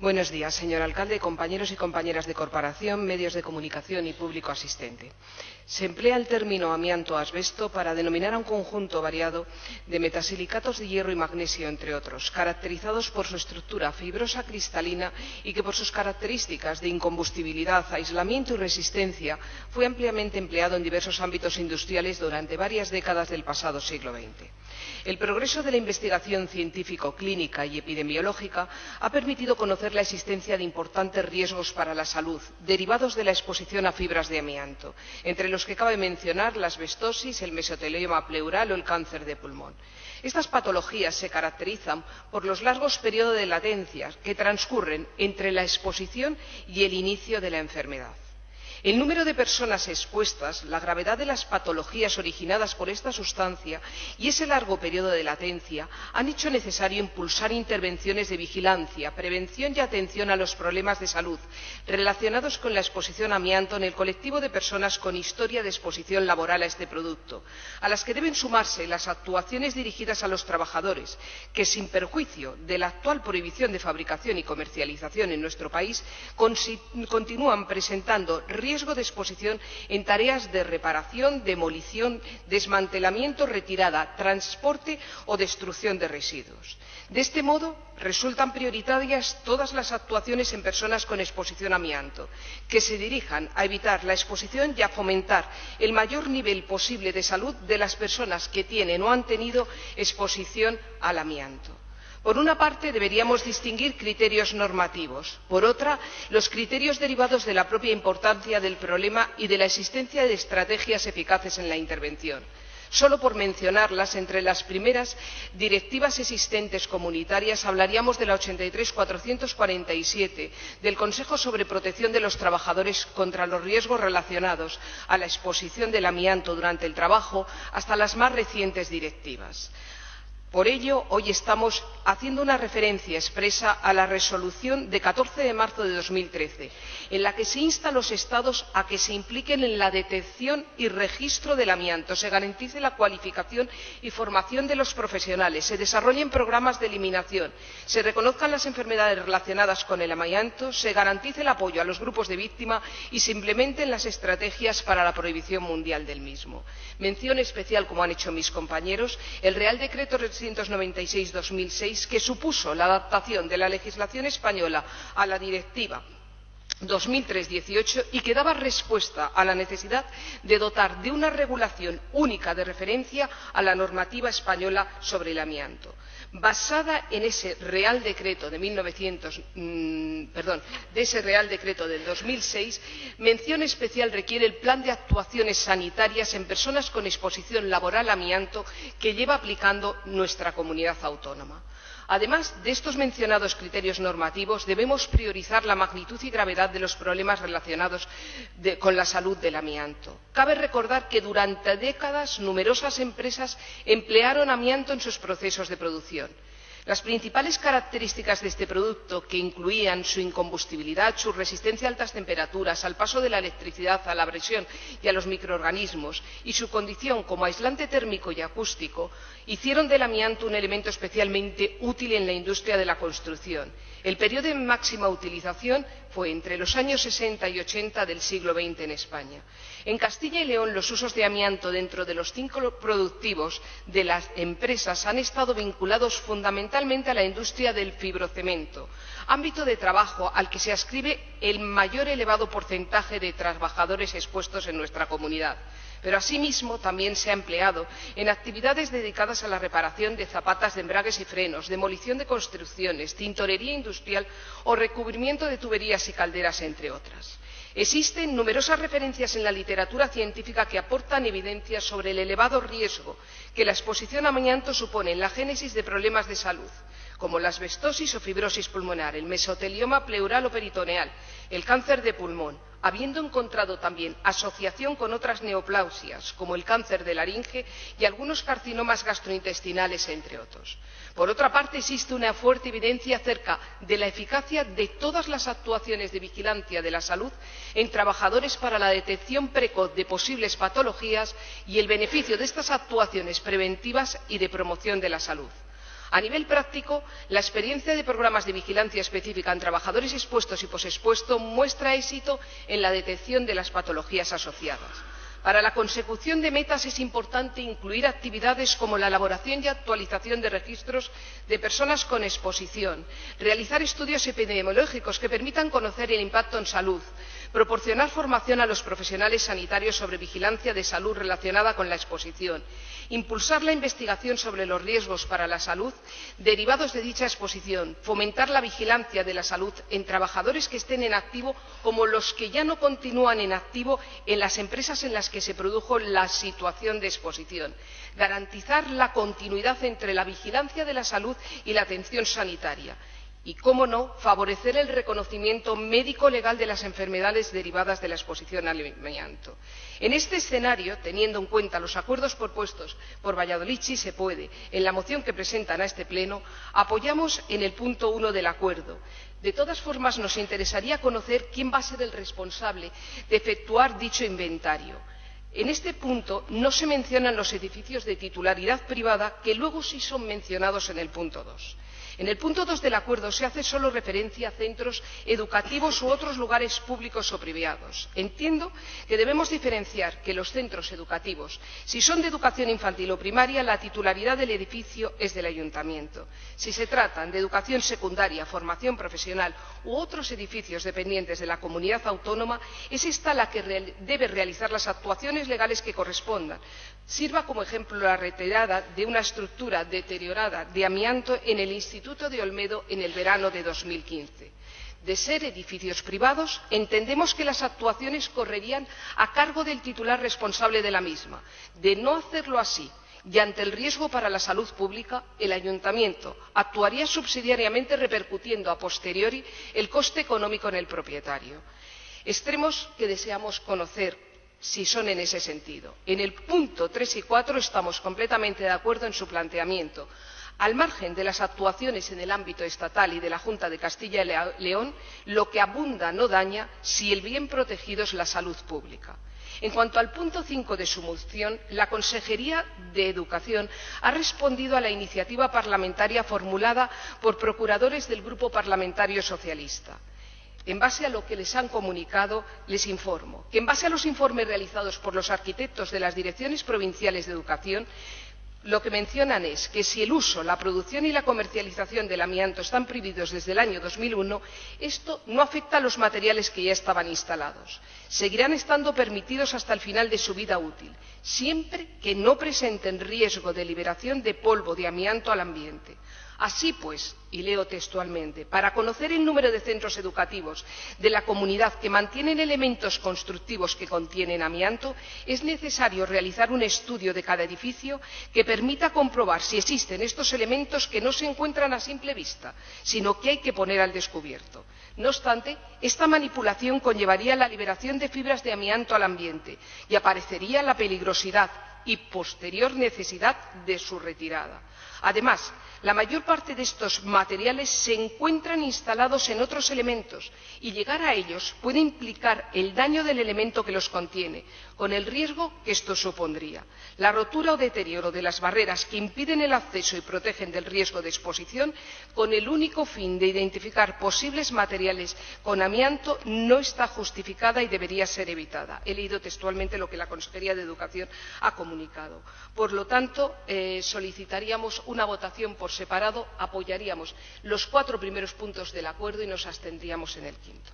Buenos días, señor alcalde, compañeros y compañeras de corporación, medios de comunicación y público asistente. Se emplea el término amianto-asbesto para denominar a un conjunto variado de metasilicatos de hierro y magnesio, entre otros, caracterizados por su estructura fibrosa cristalina y que por sus características de incombustibilidad, aislamiento y resistencia fue ampliamente empleado en diversos ámbitos industriales durante varias décadas del pasado siglo XX. El progreso de la investigación científico, clínica y epidemiológica ha permitido conocer la existencia de importantes riesgos para la salud derivados de la exposición a fibras de amianto, entre los que cabe mencionar la asbestosis, el mesotelioma pleural o el cáncer de pulmón. Estas patologías se caracterizan por los largos periodos de latencia que transcurren entre la exposición y el inicio de la enfermedad. El número de personas expuestas, la gravedad de las patologías originadas por esta sustancia y ese largo periodo de latencia han hecho necesario impulsar intervenciones de vigilancia, prevención y atención a los problemas de salud relacionados con la exposición a amianto en el colectivo de personas con historia de exposición laboral a este producto, a las que deben sumarse las actuaciones dirigidas a los trabajadores que, sin perjuicio de la actual prohibición de fabricación y comercialización en nuestro país, continúan presentando riesgo de exposición en tareas de reparación, demolición, desmantelamiento, retirada, transporte o destrucción de residuos. De este modo, resultan prioritarias todas las actuaciones en personas con exposición a amianto, que se dirijan a evitar la exposición y a fomentar el mayor nivel posible de salud de las personas que tienen o han tenido exposición al amianto. Por una parte, deberíamos distinguir criterios normativos. Por otra, los criterios derivados de la propia importancia del problema y de la existencia de estrategias eficaces en la intervención. Solo por mencionarlas, entre las primeras directivas existentes comunitarias hablaríamos de la 83/447 del Consejo sobre protección de los trabajadores contra los riesgos relacionados a la exposición del amianto durante el trabajo, hasta las más recientes directivas. Por ello, hoy estamos haciendo una referencia expresa a la Resolución de 14 de marzo de 2013, en la que se insta a los Estados a que se impliquen en la detección y registro del amianto, se garantice la cualificación y formación de los profesionales, se desarrollen programas de eliminación, se reconozcan las enfermedades relacionadas con el amianto, se garantice el apoyo a los grupos de víctimas y se implementen las estrategias para la prohibición mundial del mismo. Mención especial, como han hecho mis compañeros, el Real Decreto 396/2006, que supuso la adaptación de la legislación española a la Directiva 2003/18 y que daba respuesta a la necesidad de dotar de una regulación única de referencia a la normativa española sobre el amianto. Basada en ese Real Decreto del 2006, mención especial requiere el Plan de Actuaciones Sanitarias en Personas con Exposición Laboral a Amianto que lleva aplicando nuestra comunidad autónoma. Además de estos mencionados criterios normativos, debemos priorizar la magnitud y gravedad de los problemas relacionados con la salud del amianto. Cabe recordar que durante décadas numerosas empresas emplearon amianto en sus procesos de producción. Las principales características de este producto, que incluían su incombustibilidad, su resistencia a altas temperaturas, al paso de la electricidad, a la abrasión y a los microorganismos, y su condición como aislante térmico y acústico, hicieron del amianto un elemento especialmente útil en la industria de la construcción. El periodo de máxima utilización fue entre los años 60 y 80 del siglo XX en España. En Castilla y León, los usos de amianto dentro de los ciclos productivos de las empresas han estado vinculados fundamentalmente a la industria del fibrocemento, ámbito de trabajo al que se adscribe el mayor elevado porcentaje de trabajadores expuestos en nuestra comunidad. Pero asimismo también se ha empleado en actividades dedicadas a la reparación de zapatas de embragues y frenos, demolición de construcciones, tintorería industrial o recubrimiento de tuberías y calderas, entre otras. Existen numerosas referencias en la literatura científica que aportan evidencias sobre el elevado riesgo que la exposición a amianto supone en la génesis de problemas de salud, como la asbestosis o fibrosis pulmonar, el mesotelioma pleural o peritoneal, el cáncer de pulmón, habiendo encontrado también asociación con otras neoplasias, como el cáncer de laringe y algunos carcinomas gastrointestinales, entre otros. Por otra parte, existe una fuerte evidencia acerca de la eficacia de todas las actuaciones de vigilancia de la salud en trabajadores para la detección precoz de posibles patologías y el beneficio de estas actuaciones preventivas y de promoción de la salud. A nivel práctico, la experiencia de programas de vigilancia específica en trabajadores expuestos y posexpuestos muestra éxito en la detección de las patologías asociadas. Para la consecución de metas es importante incluir actividades como la elaboración y actualización de registros de personas con exposición, realizar estudios epidemiológicos que permitan conocer el impacto en salud, proporcionar formación a los profesionales sanitarios sobre vigilancia de salud relacionada con la exposición, impulsar la investigación sobre los riesgos para la salud derivados de dicha exposición, fomentar la vigilancia de la salud en trabajadores que estén en activo como los que ya no continúan en activo en las empresas en las que se produjo la situación de exposición, garantizar la continuidad entre la vigilancia de la salud y la atención sanitaria y, cómo no, favorecer el reconocimiento médico legal de las enfermedades derivadas de la exposición al amianto. En este escenario, teniendo en cuenta los acuerdos propuestos por Valladolid Sí se puede en la moción que presentan a este Pleno, apoyamos en el punto 1 del acuerdo. De todas formas, nos interesaría conocer quién va a ser el responsable de efectuar dicho inventario. En este punto no se mencionan los edificios de titularidad privada, que luego sí son mencionados en el punto 2. En el punto 2 del acuerdo se hace solo referencia a centros educativos u otros lugares públicos o privados. Entiendo que debemos diferenciar que los centros educativos, si son de educación infantil o primaria, la titularidad del edificio es del ayuntamiento. Si se tratan de educación secundaria, formación profesional u otros edificios dependientes de la comunidad autónoma, es esta la que debe realizar las actuaciones legales que correspondan. Sirva como ejemplo la retirada de una estructura deteriorada de amianto en el Instituto de Olmedo en el verano de 2015. De ser edificios privados, entendemos que las actuaciones correrían a cargo del titular responsable de la misma. De no hacerlo así, y ante el riesgo para la salud pública, el ayuntamiento actuaría subsidiariamente repercutiendo a posteriori el coste económico en el propietario. Extremos que deseamos conocer si son en ese sentido. En el punto 3 y 4 estamos completamente de acuerdo en su planteamiento. Al margen de las actuaciones en el ámbito estatal y de la Junta de Castilla y León, lo que abunda no daña si el bien protegido es la salud pública. En cuanto al punto 5 de su moción, la Consejería de Educación ha respondido a la iniciativa parlamentaria formulada por procuradores del Grupo Parlamentario Socialista. En base a lo que les han comunicado, les informo que, en base a los informes realizados por los arquitectos de las direcciones provinciales de educación, lo que mencionan es que si el uso, la producción y la comercialización del amianto están prohibidos desde el año 2001, esto no afecta a los materiales que ya estaban instalados. Seguirán estando permitidos hasta el final de su vida útil, siempre que no presenten riesgo de liberación de polvo de amianto al ambiente. Así pues, y leo textualmente, para conocer el número de centros educativos de la comunidad que mantienen elementos constructivos que contienen amianto, es necesario realizar un estudio de cada edificio que permita comprobar si existen estos elementos que no se encuentran a simple vista, sino que hay que poner al descubierto. No obstante, esta manipulación conllevaría la liberación de fibras de amianto al ambiente y aparecería la peligrosidad y posterior necesidad de su retirada. Además, la mayor parte de estos materiales se encuentran instalados en otros elementos y llegar a ellos puede implicar el daño del elemento que los contiene, con el riesgo que esto supondría. La rotura o deterioro de las barreras que impiden el acceso y protegen del riesgo de exposición, con el único fin de identificar posibles materiales con amianto, no está justificada y debería ser evitada. He leído textualmente lo que la Consejería de Educación ha comunicado. Por lo tanto, solicitaríamos una votación por separado, apoyaríamos los 4 primeros puntos del acuerdo y nos abstendríamos en el quinto.